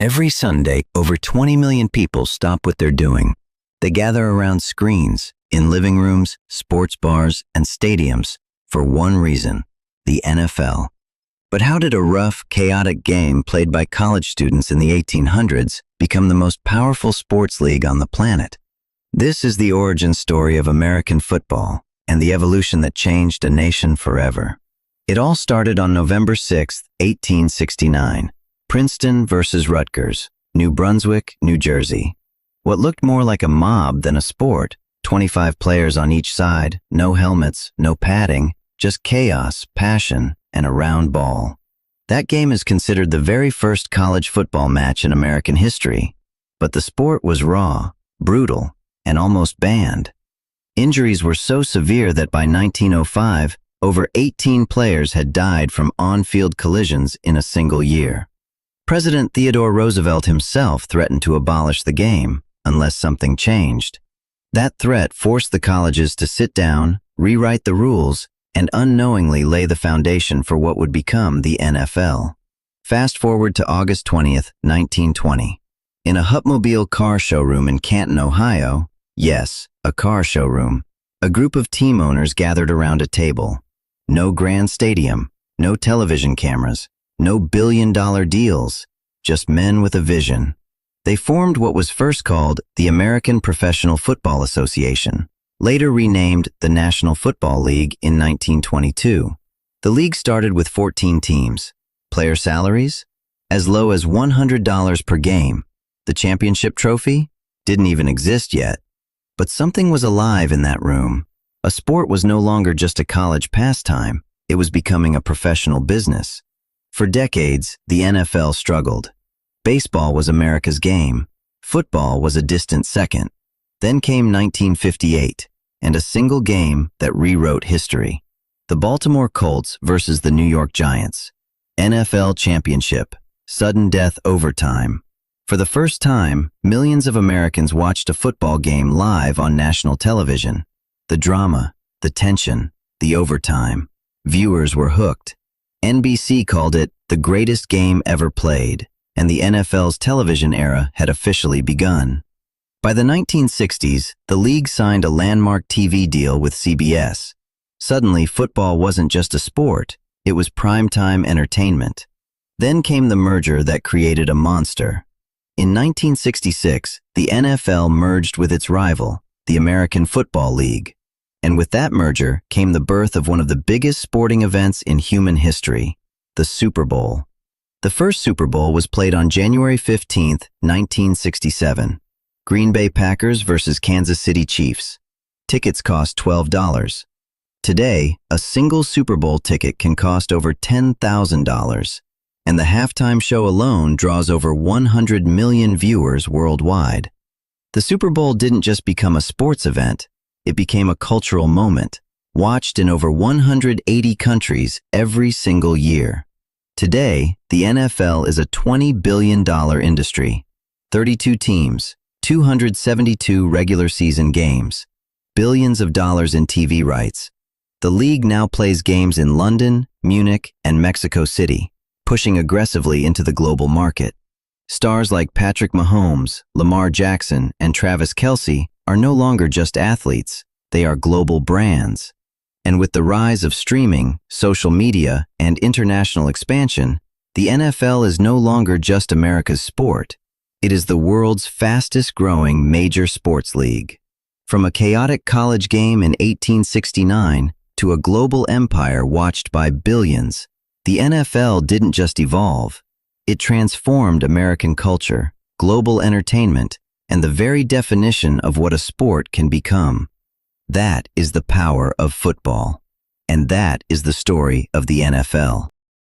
Every Sunday, over 20 million people stop what they're doing. They gather around screens, in living rooms, sports bars, and stadiums for one reason: the NFL. But how did a rough, chaotic game played by college students in the 1800s become the most powerful sports league on the planet? This is the origin story of American football and the evolution that changed a nation forever. It all started on November 6, 1869. Princeton versus Rutgers, New Brunswick, New Jersey. What looked more like a mob than a sport, 25 players on each side, no helmets, no padding, just chaos, passion, and a round ball. That game is considered the very first college football match in American history, but the sport was raw, brutal, and almost banned. Injuries were so severe that by 1905, over 18 players had died from on-field collisions in a single year. President Theodore Roosevelt himself threatened to abolish the game unless something changed. That threat forced the colleges to sit down, rewrite the rules, and unknowingly lay the foundation for what would become the NFL. Fast forward to August 20th, 1920. In a Hupmobile car showroom in Canton, Ohio, yes, a car showroom, a group of team owners gathered around a table. No grand stadium, no television cameras, no billion-dollar deals, just men with a vision. They formed what was first called the American Professional Football Association, later renamed the National Football League in 1922. The league started with 14 teams. Player salaries? As low as $100 per game. The championship trophy? Didn't even exist yet. But something was alive in that room. A sport was no longer just a college pastime. It was becoming a professional business. For decades, the NFL struggled. Baseball was America's game. Football was a distant second. Then came 1958, and a single game that rewrote history. The Baltimore Colts versus the New York Giants. NFL championship. Sudden death overtime. For the first time, millions of Americans watched a football game live on national television. The drama, the tension, the overtime. Viewers were hooked. NBC called it the greatest game ever played, and the NFL's television era had officially begun. By the 1960s, the league signed a landmark TV deal with CBS. Suddenly, football wasn't just a sport, it was primetime entertainment. Then came the merger that created a monster. In 1966, the NFL merged with its rival, the American Football League. And with that merger came the birth of one of the biggest sporting events in human history, the Super Bowl. The first Super Bowl was played on January 15, 1967. Green Bay Packers versus Kansas City Chiefs. Tickets cost $12. Today, a single Super Bowl ticket can cost over $10,000, and the halftime show alone draws over 100 million viewers worldwide. The Super Bowl didn't just become a sports event, it became a cultural moment, watched in over 180 countries every single year. Today, the NFL is a $20 billion industry, 32 teams, 272 regular season games, billions of dollars in TV rights. The league now plays games in London, Munich, and Mexico City, pushing aggressively into the global market. Stars like Patrick Mahomes, Lamar Jackson, and Travis Kelce are no longer just athletes, they are global brands. And with the rise of streaming, social media, and international expansion, the NFL is no longer just America's sport. It is the world's fastest-growing major sports league. From a chaotic college game in 1869 to a global empire watched by billions, the NFL didn't just evolve. It transformed American culture, global entertainment, and the very definition of what a sport can become. That is the power of football. And that is the story of the NFL.